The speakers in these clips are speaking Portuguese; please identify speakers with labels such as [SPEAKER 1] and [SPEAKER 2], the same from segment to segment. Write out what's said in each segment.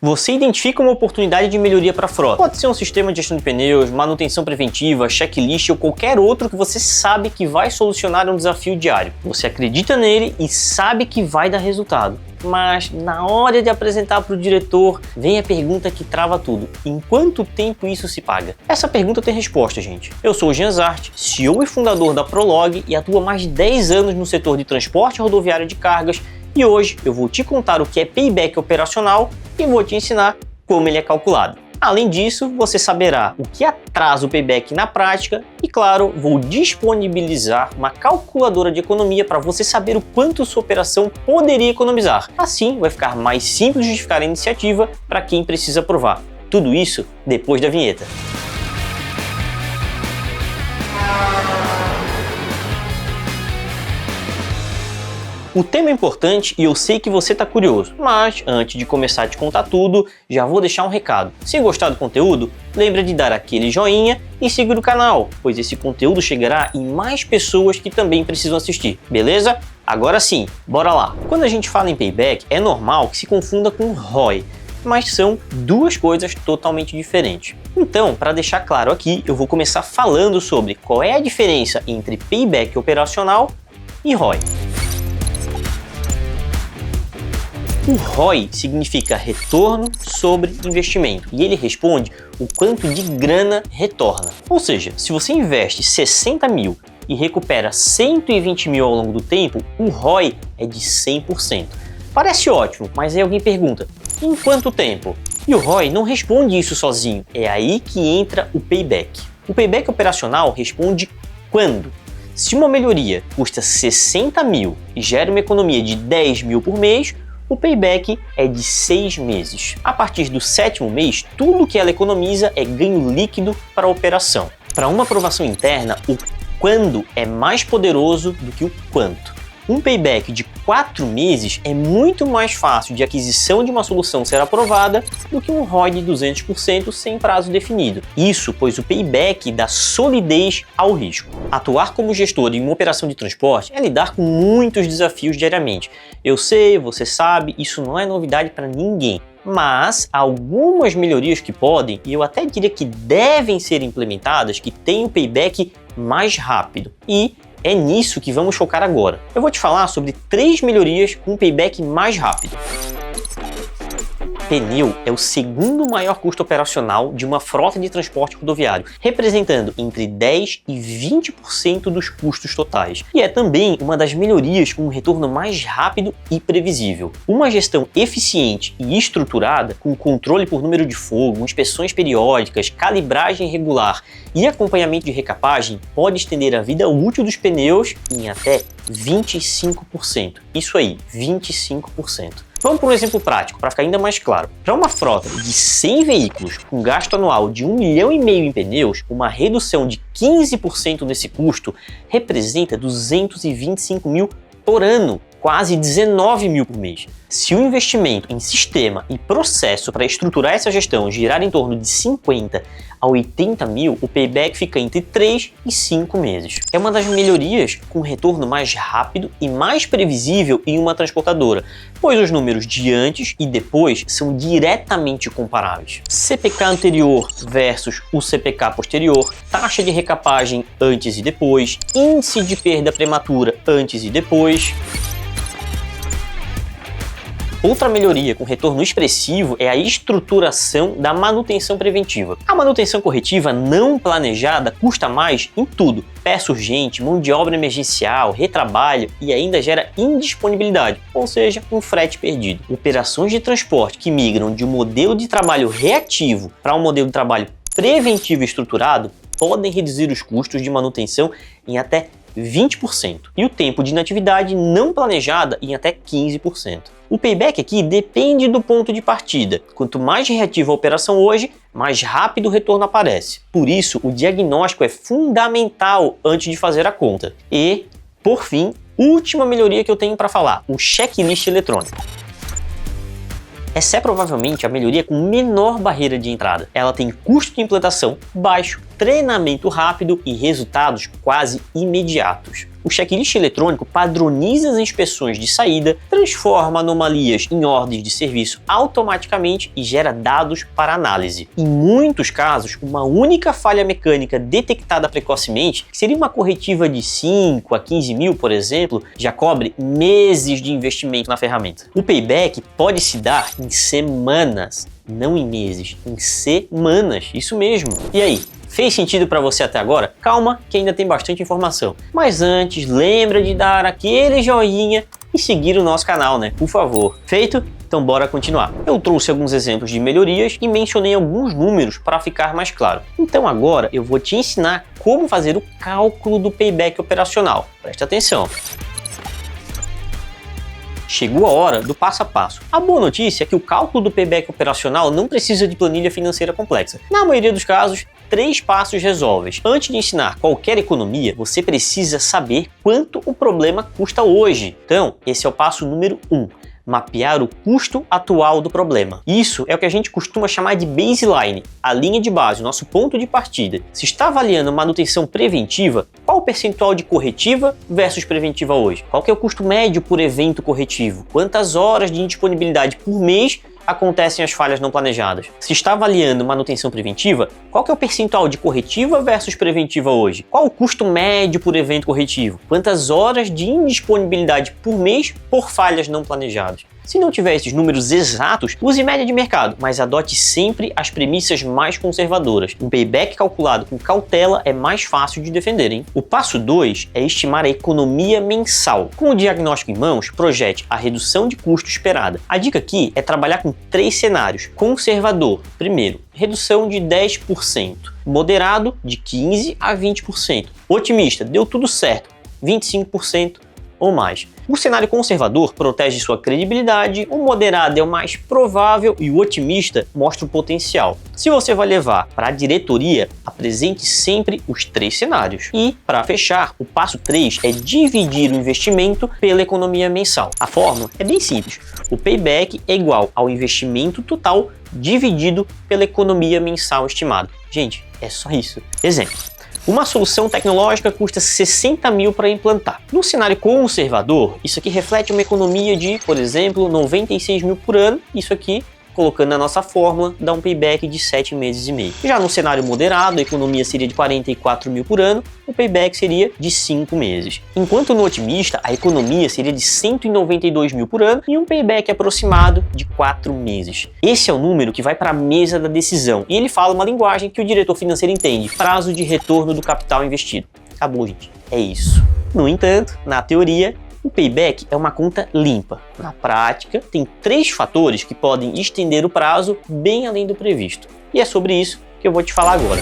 [SPEAKER 1] Você identifica uma oportunidade de melhoria para a frota. Pode ser um sistema de gestão de pneus, manutenção preventiva, checklist ou qualquer outro que você sabe que vai solucionar um desafio diário. Você acredita nele e sabe que vai dar resultado. Mas na hora de apresentar para o diretor, vem a pergunta que trava tudo. Em quanto tempo isso se paga? Essa pergunta tem resposta, gente. Eu sou o Jean Zart, CEO e fundador da Prolog e atuo há mais de 10 anos no setor de transporte rodoviário de cargas. E hoje eu vou te contar o que é payback operacional e vou te ensinar como ele é calculado. Além disso, você saberá o que atrasa o payback na prática e, claro, vou disponibilizar uma calculadora de economia para você saber o quanto sua operação poderia economizar. Assim, vai ficar mais simples justificar a iniciativa para quem precisa provar. Tudo isso depois da vinheta. O tema é importante e eu sei que você está curioso, mas antes de começar a te contar tudo, já vou deixar um recado. Se gostar do conteúdo, lembra de dar aquele joinha e seguir o canal, pois esse conteúdo chegará em mais pessoas que também precisam assistir, beleza? Agora sim, bora lá! Quando a gente fala em payback, é normal que se confunda com ROI, mas são duas coisas totalmente diferentes. Então, para deixar claro aqui, eu vou começar falando sobre qual é a diferença entre payback operacional e ROI. O ROI significa retorno sobre investimento e ele responde o quanto de grana retorna. Ou seja, se você investe 60 mil e recupera 120 mil ao longo do tempo, o ROI é de 100%. Parece ótimo, mas aí alguém pergunta, em quanto tempo? E o ROI não responde isso sozinho, é aí que entra o payback. O payback operacional responde quando? Se uma melhoria custa 60 mil e gera uma economia de 10 mil por mês, o payback é de 6 meses. A partir do 7º mês, tudo que ela economiza é ganho líquido para a operação. Para uma aprovação interna, o quando é mais poderoso do que o quanto. Um payback de 4 meses é muito mais fácil de aquisição de uma solução ser aprovada do que um ROI de 200% sem prazo definido. Isso pois o payback dá solidez ao risco. Atuar como gestor em uma operação de transporte é lidar com muitos desafios diariamente. Eu sei, você sabe, isso não é novidade para ninguém. Mas há algumas melhorias que podem, e eu até diria que devem ser implementadas, que têm um payback mais rápido. E é nisso que vamos focar agora. Eu vou te falar sobre 3 melhorias com payback mais rápido. Pneu é o segundo maior custo operacional de uma frota de transporte rodoviário, representando entre 10% e 20% dos custos totais. E é também uma das melhorias com um retorno mais rápido e previsível. Uma gestão eficiente e estruturada, com controle por número de fogo, inspeções periódicas, calibragem regular e acompanhamento de recapagem, pode estender a vida útil dos pneus em até 25%. Isso aí, 25%. Vamos para um exemplo prático, para ficar ainda mais claro. Para uma frota de 100 veículos com gasto anual de 1,5 milhão em pneus, uma redução de 15% desse custo representa 225 mil por ano, quase 19 mil por mês. Se o investimento em sistema e processo para estruturar essa gestão girar em torno de 50 a 80 mil, o payback fica entre 3 e 5 meses. É uma das melhorias com retorno mais rápido e mais previsível em uma transportadora, pois os números de antes e depois são diretamente comparáveis. CPK anterior versus o CPK posterior, taxa de recapagem antes e depois, índice de perda prematura antes e depois. Outra melhoria com retorno expressivo é a estruturação da manutenção preventiva. A manutenção corretiva não planejada custa mais em tudo. Peça urgente, mão de obra emergencial, retrabalho e ainda gera indisponibilidade, ou seja, um frete perdido. Operações de transporte que migram de um modelo de trabalho reativo para um modelo de trabalho preventivo e estruturado podem reduzir os custos de manutenção em até 20% e o tempo de inatividade não planejada em até 15%. O payback aqui depende do ponto de partida. Quanto mais reativa a operação hoje, mais rápido o retorno aparece. Por isso, o diagnóstico é fundamental antes de fazer a conta. E, por fim, última melhoria que eu tenho para falar, o checklist eletrônico. Essa é provavelmente a melhoria com menor barreira de entrada. Ela tem custo de implantação baixo, treinamento rápido e resultados quase imediatos. O checklist eletrônico padroniza as inspeções de saída, transforma anomalias em ordens de serviço automaticamente e gera dados para análise. Em muitos casos, uma única falha mecânica detectada precocemente, que seria uma corretiva de 5 a 15 mil, por exemplo, já cobre meses de investimento na ferramenta. O payback pode se dar em semanas, não em meses, em semanas, isso mesmo. E aí? Fez sentido para você até agora? Calma, que ainda tem bastante informação. Mas antes, lembra de dar aquele joinha e seguir o nosso canal, né? Por favor. Feito? Então bora continuar. Eu trouxe alguns exemplos de melhorias e mencionei alguns números para ficar mais claro. Então agora eu vou te ensinar como fazer o cálculo do payback operacional. Presta atenção. Chegou a hora do passo a passo. A boa notícia é que o cálculo do payback operacional não precisa de planilha financeira complexa. Na maioria dos casos, 3 passos resolvem. Antes de ensinar qualquer economia, você precisa saber quanto o problema custa hoje. Então, esse é o passo número 1. Mapear o custo atual do problema. Isso é o que a gente costuma chamar de baseline, a linha de base, o nosso ponto de partida. Se está avaliando manutenção preventiva, qual o percentual de corretiva versus preventiva hoje? Qual que é o custo médio por evento corretivo? Quantas horas de indisponibilidade por mês acontecem as falhas não planejadas? Se está avaliando manutenção preventiva, qual que é o percentual de corretiva versus preventiva hoje? Qual o custo médio por evento corretivo? Quantas horas de indisponibilidade por mês por falhas não planejadas? Se não tiver esses números exatos, use média de mercado, mas adote sempre as premissas mais conservadoras. Um payback calculado com cautela é mais fácil de defender, hein? O passo 2 é estimar a economia mensal. Com o diagnóstico em mãos, projete a redução de custo esperada. A dica aqui é trabalhar com 3 cenários. Conservador, primeiro, redução de 10%. Moderado, de 15% a 20%. Otimista, deu tudo certo, 25% ou mais. O cenário conservador protege sua credibilidade, o moderado é o mais provável e o otimista mostra o potencial. Se você vai levar para a diretoria, apresente sempre os 3 cenários. E, para fechar, o passo 3 é dividir o investimento pela economia mensal. A fórmula é bem simples. O payback é igual ao investimento total dividido pela economia mensal estimada. Gente, é só isso. Exemplo. Uma solução tecnológica custa 60 mil para implantar. No cenário conservador, isso aqui reflete uma economia de, por exemplo, 96 mil por ano. Isso aqui, colocando na nossa fórmula, dá um payback de 7 meses e meio. Já no cenário moderado, a economia seria de 44 mil por ano, o payback seria de 5 meses. Enquanto no otimista, a economia seria de 192 mil por ano e um payback aproximado de 4 meses. Esse é o número que vai para a mesa da decisão e ele fala uma linguagem que o diretor financeiro entende: prazo de retorno do capital investido. Acabou, gente. É isso. No entanto, na teoria, o payback é uma conta limpa. Na prática, tem 3 fatores que podem estender o prazo bem além do previsto. E é sobre isso que eu vou te falar agora.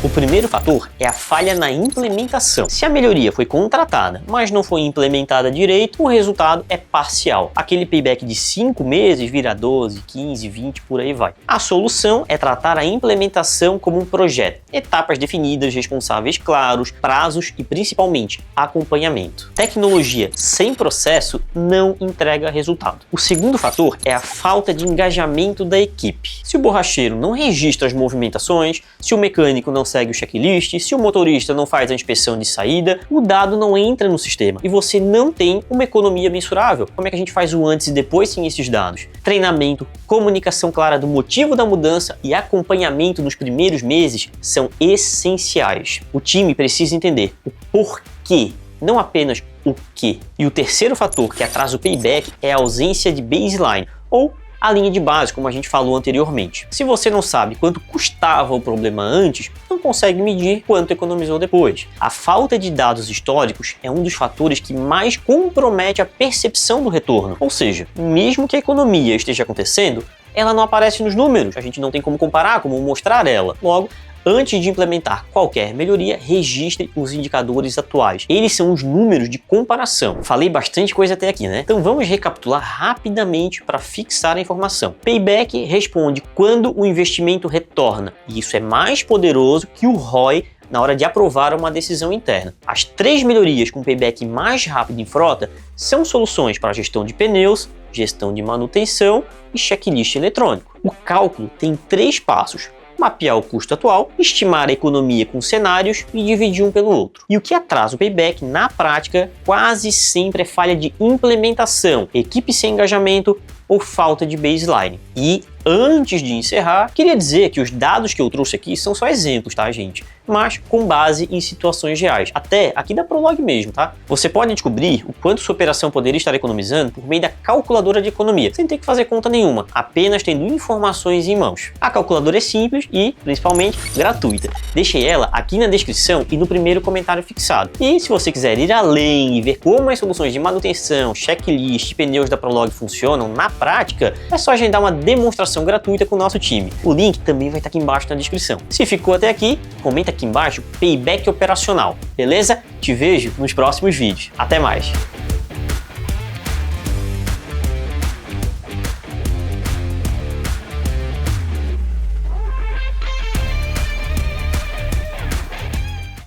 [SPEAKER 1] O primeiro fator é a falha na implementação. Se a melhoria foi contratada, mas não foi implementada direito, o resultado é parcial. Aquele payback de 5 meses vira 12, 15, 20, por aí vai. A solução é tratar a implementação como um projeto. Etapas definidas, responsáveis claros, prazos e principalmente acompanhamento. Tecnologia sem processo não entrega resultado. O segundo fator é a falta de engajamento da equipe. Se o borracheiro não registra as movimentações, se o mecânico não segue o checklist, se o motorista não faz a inspeção de saída, o dado não entra no sistema e você não tem uma economia mensurável. Como é que a gente faz o antes e depois sem esses dados? Treinamento, comunicação clara do motivo da mudança e acompanhamento nos primeiros meses são essenciais. O time precisa entender o porquê, não apenas o que. E o terceiro fator que atrasa o payback é a ausência de baseline, ou a linha de base, como a gente falou anteriormente. Se você não sabe quanto custava o problema antes, não consegue medir quanto economizou depois. A falta de dados históricos é um dos fatores que mais compromete a percepção do retorno. Ou seja, mesmo que a economia esteja acontecendo, ela não aparece nos números. A gente não tem como comparar, como mostrar ela. Logo, antes de implementar qualquer melhoria, registre os indicadores atuais. Eles são os números de comparação. Falei bastante coisa até aqui, né? Então vamos recapitular rapidamente para fixar a informação. Payback responde quando o investimento retorna, e isso é mais poderoso que o ROI na hora de aprovar uma decisão interna. As 3 melhorias com payback mais rápido em frota são soluções para gestão de pneus, gestão de manutenção e checklist eletrônico. O cálculo tem 3 passos. mapear o custo atual, estimar a economia com cenários e dividir um pelo outro. E o que atrasa o payback na prática quase sempre é falha de implementação, equipe sem engajamento ou falta de baseline. E antes de encerrar, queria dizer que os dados que eu trouxe aqui são só exemplos, tá, gente? Mas com base em situações reais, até aqui da Prolog mesmo, tá? Você pode descobrir o quanto sua operação poderia estar economizando por meio da calculadora de economia, sem ter que fazer conta nenhuma, apenas tendo informações em mãos. A calculadora é simples e, principalmente, gratuita. Deixei ela aqui na descrição e no primeiro comentário fixado. E se você quiser ir além e ver como as soluções de manutenção, checklist e pneus da Prolog funcionam na prática, é só agendar uma demonstração gratuita com o nosso time. O link também vai estar aqui embaixo na descrição. Se ficou até aqui, comenta aqui embaixo payback operacional, beleza? Te vejo nos próximos vídeos. Até mais!